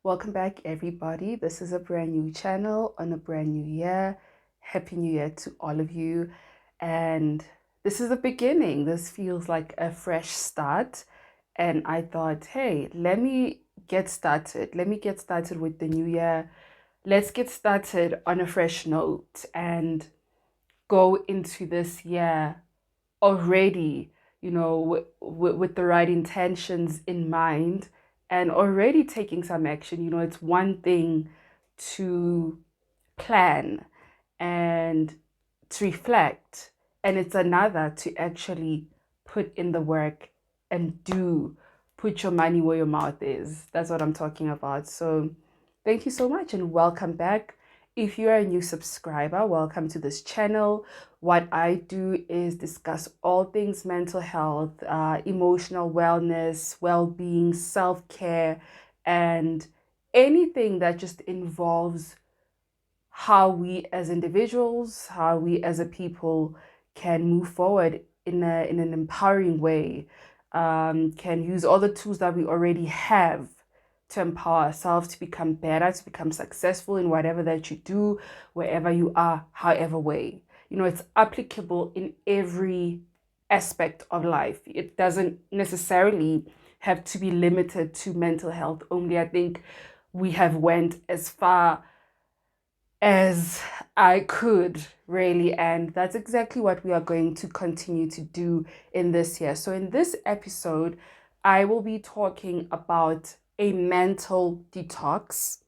Welcome back, everybody. This is a brand new channel on a brand new year. Happy New Year to all of you. And this is the beginning. This feels like a fresh start. And I thought, hey, let me get started. Let me get started with the new year. Let's get started on a fresh note and go into this year already, with the right intentions in mind and already taking some action. It's one thing to plan and to reflect, and it's another to actually put in the work and put your money where your mouth is. That's what I'm talking about. So thank you so much and welcome back. If you are a new subscriber, welcome to this channel. What I do is discuss all things mental health, emotional wellness, well-being, self-care, and anything that just involves how we as individuals, how we as a people can move forward in an empowering way, can use all the tools that we already have to empower ourselves to become better, to become successful in whatever that you do, wherever you are, however way. It's applicable in every aspect of life. It doesn't necessarily have to be limited to mental health only. I think we have went as far as I could, really. And that's exactly what we are going to continue to do in this year. So, in this episode, I will be talking about a mental detox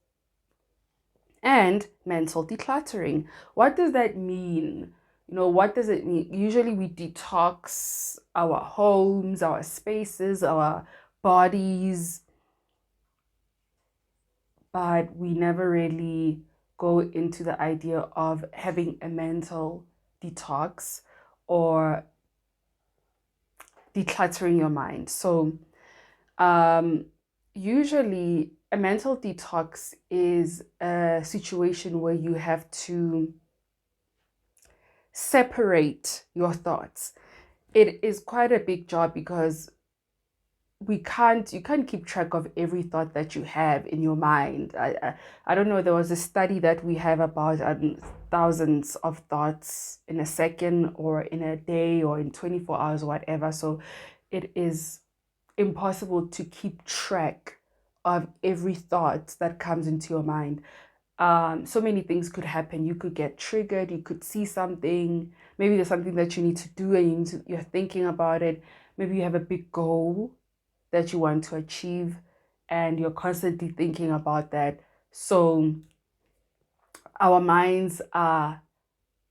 and mental decluttering. What does that mean? What does it mean? Usually, we detox our homes, our spaces, our bodies, but we never really go into the idea of having a mental detox or decluttering your mind. So, usually, a mental detox is a situation where you have to separate your thoughts. It is quite a big job because you can't keep track of every thought that you have in your mind. I don't know, there was a study that we have about thousands of thoughts in a second or in a day or in 24 hours or whatever. So it is impossible to keep track of every thought that comes into your mind. So many things could happen. You could get triggered, you could see something, maybe there's something that you need to do and you're thinking about it. Maybe you have a big goal that you want to achieve and you're constantly thinking about that. So our minds are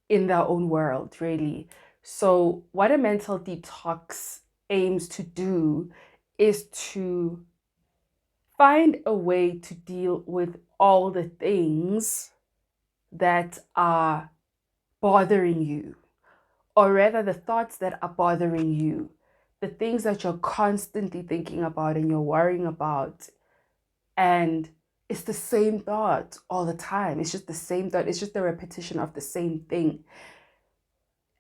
in their own world, really. So what a mental detox aims to do is to find a way to deal with all the things that are bothering you, or rather the thoughts that are bothering you, the things that you're constantly thinking about and you're worrying about. And it's the same thought all the time. It's just the same thought. It's just the repetition of the same thing.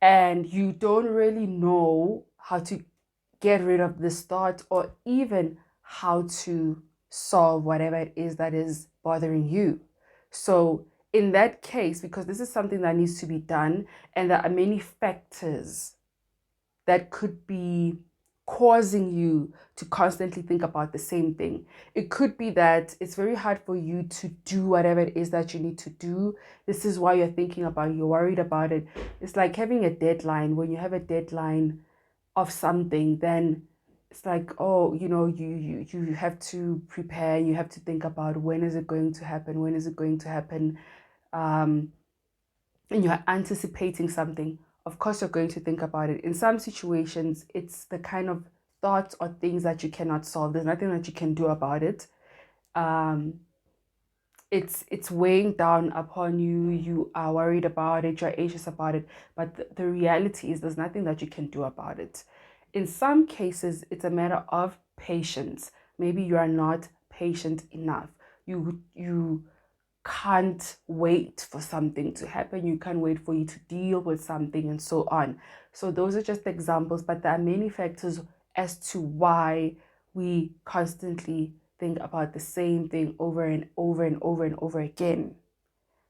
And you don't really know how to get rid of this thought or even how to solve whatever it is that is bothering you. So, in that case, because this is something that needs to be done, and there are many factors that could be causing you to constantly think about the same thing. It could be that it's very hard for you to do whatever it is that you need to do. This is why you're thinking about it, you're worried about it. It's like having a deadline. When you have a deadline of something, then it's like, oh, you have to prepare, you have to think about when is it going to happen, when is it going to happen, and you're anticipating something. Of course you're going to think about it. In some situations, it's the kind of thoughts or things that you cannot solve. There's nothing that you can do about it. It's weighing down upon you. You are worried about it, you're anxious about it, but the reality is there's nothing that you can do about it. In some cases, it's a matter of patience. Maybe you are not patient enough. You can't wait for something to happen. You can't wait for you to deal with something and so on. So those are just examples, but there are many factors as to why we constantly think about the same thing over and over and over and over again.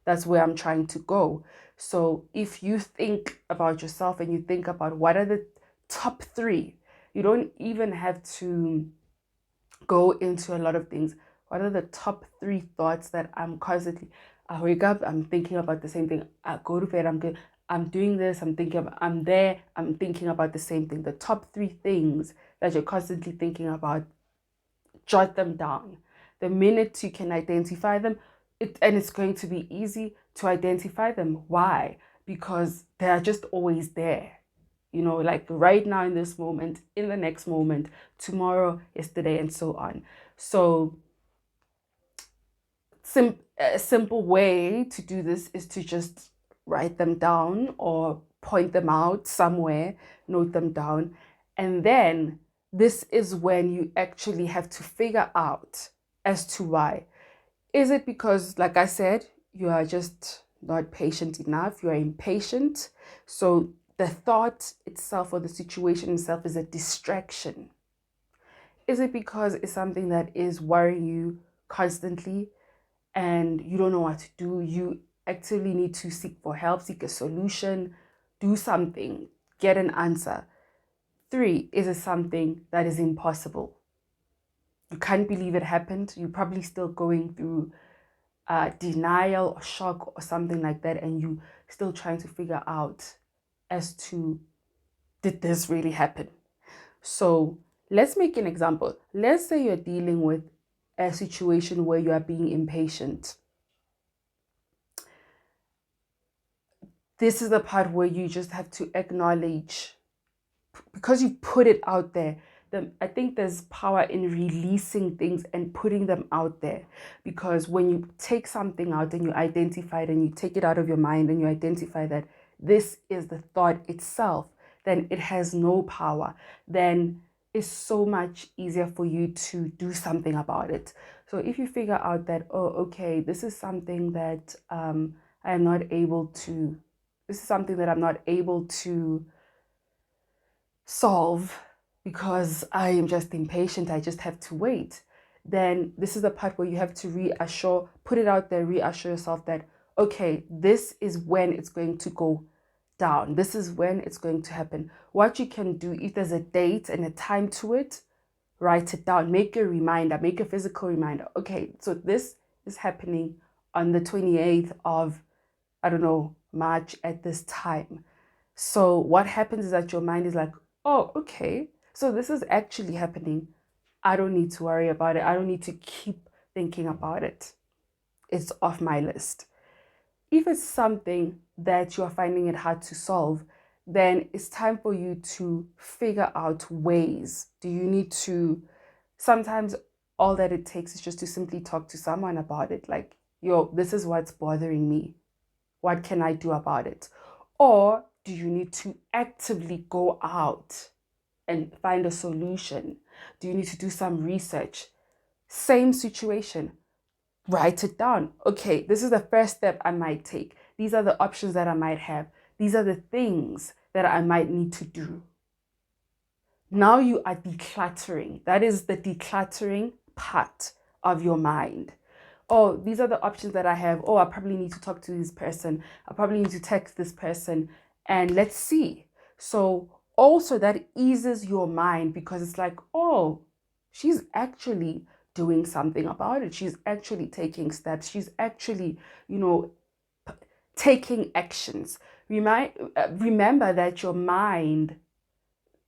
That's where I'm trying to go. So if you think about yourself and you think about what are the top three, you don't even have to go into a lot of things. What are the top three thoughts that I'm constantly, I wake up, I'm thinking about the same thing. I go to bed, I'm good. I'm doing this, I'm thinking about, I'm there, I'm thinking about the same thing. The top three things that you're constantly thinking about, jot them down. The minute you can identify them, and it's going to be easy to identify them. Why? Because they're just always there. Like right now in this moment, in the next moment, tomorrow, yesterday, and so on. So a simple way to do this is to just write them down or point them out somewhere, note them down. And then this is when you actually have to figure out as to why. Is it because, like I said, you are just not patient enough? You are impatient. So the thought itself or the situation itself is a distraction. Is it because it's something that is worrying you constantly and you don't know what to do? You actively need to seek for help, seek a solution, do something, get an answer. 3, is it something that is impossible? You can't believe it happened. You're probably still going through denial or shock or something like that, and you still trying to figure out as to, did this really happen? So let's make an example. Let's say you're dealing with a situation where you are being impatient. This is the part where you just have to acknowledge, because you put it out there. I think there's power in releasing things and putting them out there, because when you take something out and you identify it and you take it out of your mind and you identify that this is the thought itself, then it has no power. Then it's so much easier for you to do something about it. So if you figure out that, oh, okay, this is something that I'm not able to, this is something that I'm not able to solve because I am just impatient, I just have to wait, then this is the part where you have to put it out there, reassure yourself that, okay, this is when it's going to go down. This is when it's going to happen. What you can do, if there's a date and a time to it, write it down, make a reminder, make a physical reminder. Okay, so this is happening on the 28th of, I don't know, March at this time. So what happens is that your mind is like, oh, okay, so this is actually happening. I don't need to worry about it. I don't need to keep thinking about it. It's off my list. If it's something that you're finding it hard to solve, then it's time for you to figure out ways. Do you need to, sometimes all that it takes is just to simply talk to someone about it. Like, yo, this is what's bothering me. What can I do about it? Or do you need to actively go out and find a solution? Do you need to do some research? Same situation. Write it down. Okay, this is the first step I might take. These are the options that I might have. These are the things that I might need to do. Now you are decluttering. That is the decluttering part of your mind. Oh, these are the options that I have. Oh, I probably need to talk to this person. I probably need to text this person. And let's see. So also that eases your mind, because it's like, oh, she's actually doing something about it. She's actually taking steps. She's actually, taking actions. Remember that your mind,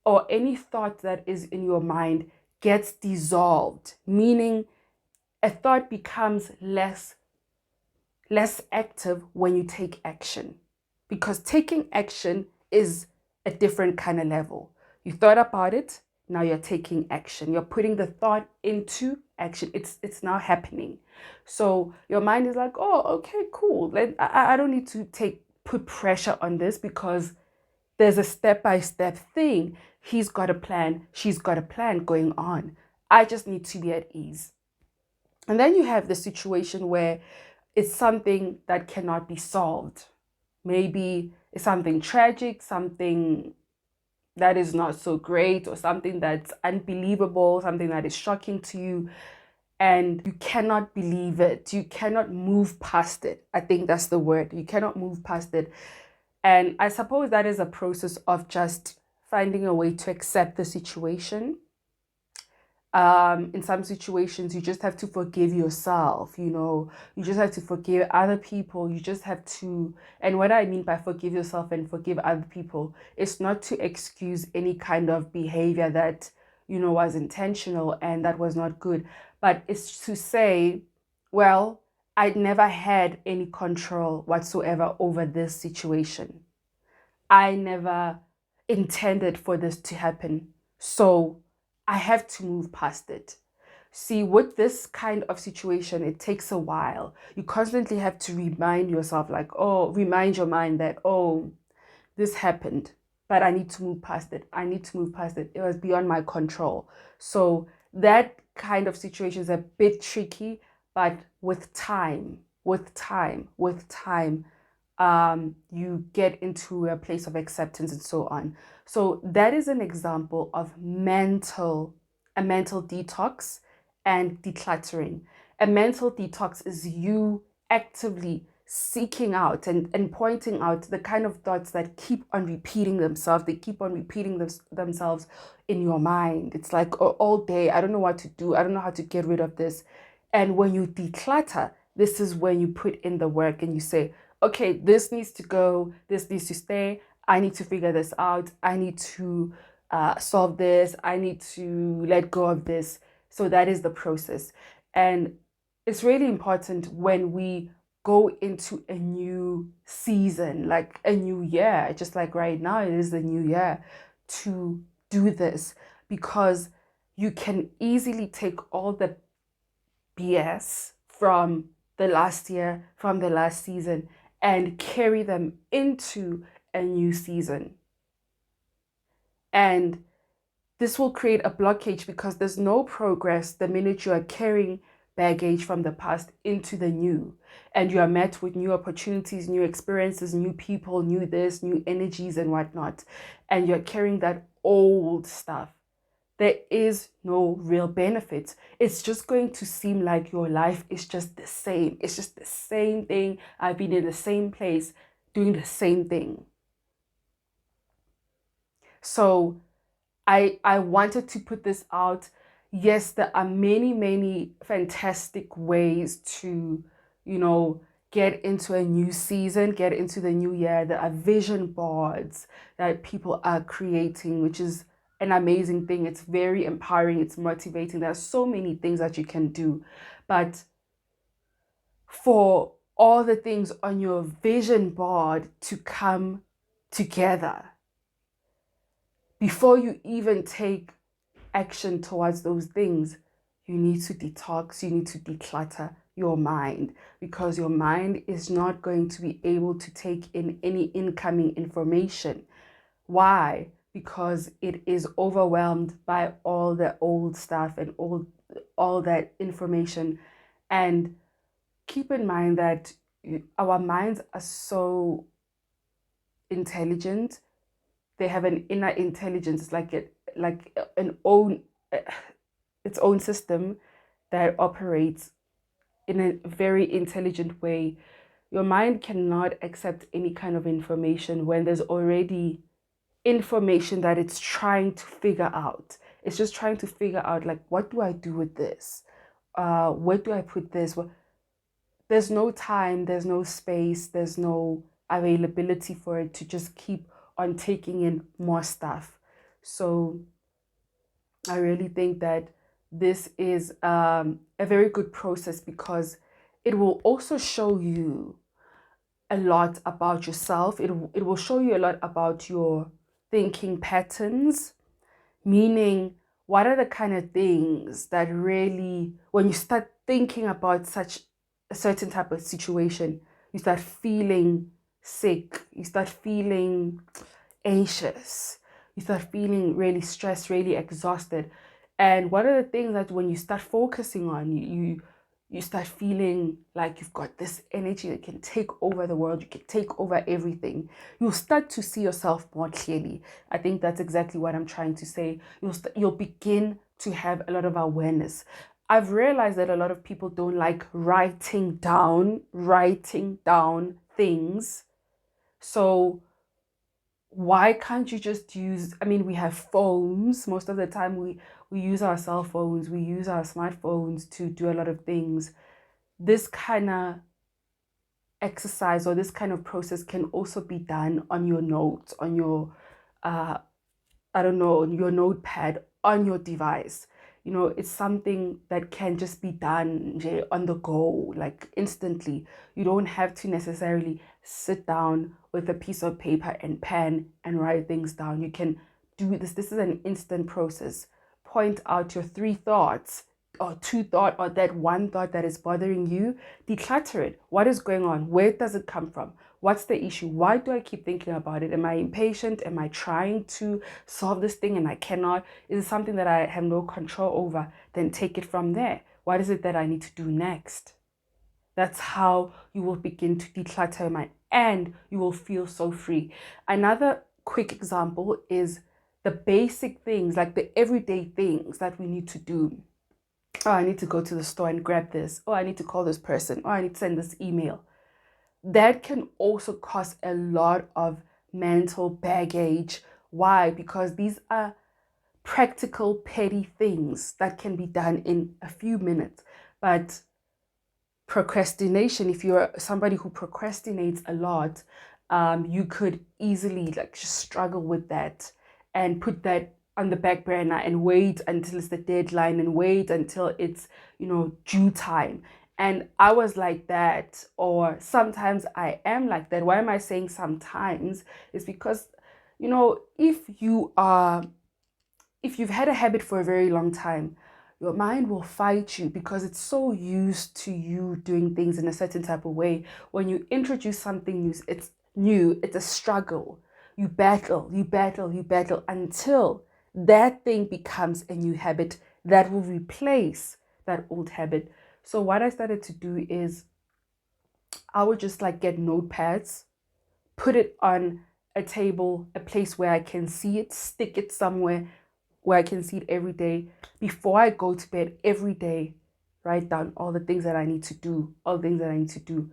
or any thought that is in your mind, gets dissolved, meaning a thought becomes less active when you take action, because taking action is a different kind of level. You thought about it, now you're taking action. You're putting the thought into action. It's now happening. So your mind is like, oh, okay, cool. I don't need to put pressure on this, because there's a step-by-step thing. He's got a plan, she's got a plan going on. I just need to be at ease. And then you have the situation where it's something that cannot be solved. Maybe it's something tragic, something that is not so great, or something that's unbelievable, something that is shocking to you. and you cannot believe it. You cannot move past it. I think that's the word. You cannot move past it. And I suppose that is a process of just finding a way to accept the situation. In some situations, you just have to forgive yourself, you just have to forgive other people. You just have to, and what I mean by forgive yourself and forgive other people, it's not to excuse any kind of behavior that, was intentional and that was not good, but it's to say, well, I'd never had any control whatsoever over this situation. I never intended for this to happen. So I have to move past it. See, with this kind of situation, it takes a while. You constantly have to remind yourself, like, oh, remind your mind that, oh, this happened, but I need to move past it. I need to move past it. It was beyond my control. So that kind of situation is a bit tricky, but with time, you get into a place of acceptance and so on. So that is an example of a mental detox and decluttering. A mental detox is you actively seeking out and pointing out the kind of thoughts that keep on repeating themselves. They keep on repeating themselves in your mind. It's like, oh, all day, I don't know what to do. I don't know how to get rid of this. And when you declutter, this is when you put in the work and you say, okay, this needs to go, this needs to stay. I need to figure this out. I need to solve this. I need to let go of this. So that is the process. And it's really important when we go into a new season, like a new year, just like right now, it is the new year, to do this, because you can easily take all the BS from the last year, from the last season, and carry them into a new season. And this will create a blockage because there's no progress the minute you are carrying baggage from the past into the new. And you are met with new opportunities, new experiences, new people, new this, new energies, and whatnot. And you're carrying that old stuff. There is no real benefit. It's just going to seem like your life is just the same. It's just the same thing. I've been in the same place doing the same thing. So I wanted to put this out. Yes, there are many, many fantastic ways to, you know, get into a new season, get into the new year. There are vision boards that people are creating, which is an amazing thing. It's very empowering, it's motivating. There are so many things that you can do. But for all the things on your vision board to come together, before you even take action towards those things, you need to detox, you need to declutter your mind, because your mind is not going to be able to take in any incoming information. Why? Because it is overwhelmed by all the old stuff and all that information. And keep in mind that our minds are so intelligent. They have an inner intelligence. It's like an own its own system that operates in a very intelligent way. Your mind cannot accept any kind of information when there's already information that it's trying to figure out. It's just trying to figure out, like, what do I do with this? Where do I put this? There's no time, there's no space, there's no availability for it to just keep on taking in more stuff. So I really think that this is a very good process, because it will also show you a lot about yourself. It will show you a lot about your thinking patterns, meaning what are the kind of things that really, when you start thinking about such a certain type of situation, you start feeling sick, you start feeling anxious, you start feeling really stressed, really exhausted. And what are the things that when you start focusing on, you start feeling like you've got this energy that can take over the world, you can take over everything. You'll start to see yourself more clearly. I think that's exactly what I'm trying to say. You'll begin to have a lot of awareness. I've realized that a lot of people don't like writing down things. So why can't you just use, I mean, we have phones. Most of the time we use our cell phones, we use our smartphones to do a lot of things. This kind of exercise or this kind of process can also be done on your notes, on your I don't know, on your notepad, on your device. You know, it's something that can just be done on the go, like instantly. You don't have to necessarily sit down with a piece of paper and pen and write things down. You can do this. This is an instant process. Point out your 3 thoughts or 2 thought or that 1 thought that is bothering you. Declutter it. What is going on? Where does it come from? What's the issue? Why do I keep thinking about it? Am I impatient? Am I trying to solve this thing and I cannot? Is it something that I have no control over? Then take it from there. What is it that I need to do next? That's how you will begin to declutter your mind and you will feel so free. Another quick example is the basic things, like the everyday things that we need to do. Oh, I need to go to the store and grab this. Oh, I need to call this person. Oh, I need to send this email. That can also cause a lot of mental baggage. Why? Because these are practical, petty things that can be done in a few minutes. But procrastination, if you're somebody who procrastinates a lot, you could easily like just struggle with that and put that on the back burner and wait until it's the deadline and wait until it's, you know, due time. And I was like that, or sometimes I am like that. Why am I saying sometimes? It's because, you know, if you've had a habit for a very long time, your mind will fight you because it's so used to you doing things in a certain type of way. When you introduce something new, it's a struggle. You battle, you battle, you battle until that thing becomes a new habit that will replace that old habit. So what I started to do is I would just like get notepads, put it on a table, a place where I can see it, stick it somewhere where I can see it every day. Before I go to bed every day, write down all the things that I need to do, all the things that I need to do.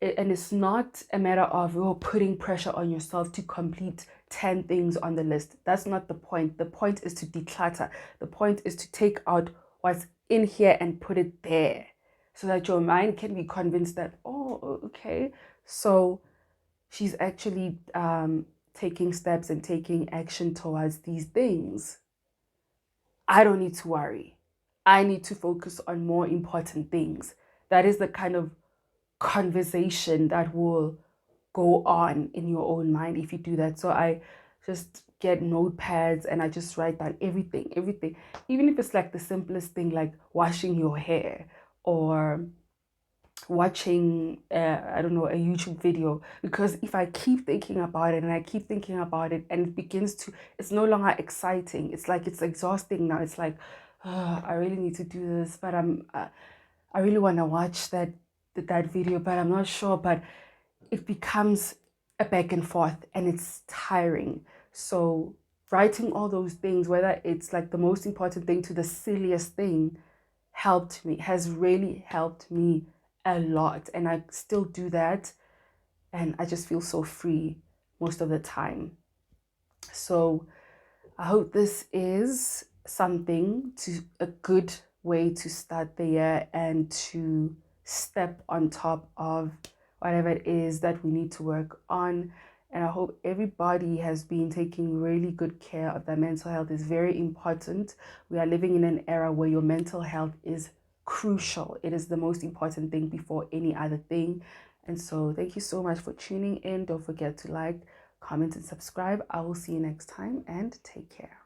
And it's not a matter of putting pressure on yourself to complete 10 things on the list. That's not the point. The point is to declutter. The point is to take out what's in here and put it there so that your mind can be convinced that, oh, okay, so she's actually taking steps and taking action towards these things. I don't need to worry. I need to focus on more important things. That is the kind of conversation that will go on in your own mind if you do that. So I just get notepads and I just write down everything. Even if it's like the simplest thing, like washing your hair or watching I don't know, a YouTube video, because if I keep thinking about it and I keep thinking about it and it begins to, it's no longer exciting, it's like it's exhausting now. It's like, I really need to do this, but I really want to watch that video, but I'm not sure. But it becomes a back and forth and it's tiring. So writing all those things, whether it's like the most important thing to the silliest thing, has really helped me a lot. And I still do that. And I just feel so free most of the time. So I hope this is a good way to start the year and to step on top of whatever it is that we need to work on. And I hope everybody has been taking really good care of their mental health. It's very important. We are living in an era where your mental health is crucial. It is the most important thing before any other thing. And so thank you so much for tuning in. Don't forget to like, comment, and subscribe. I will see you next time and take care.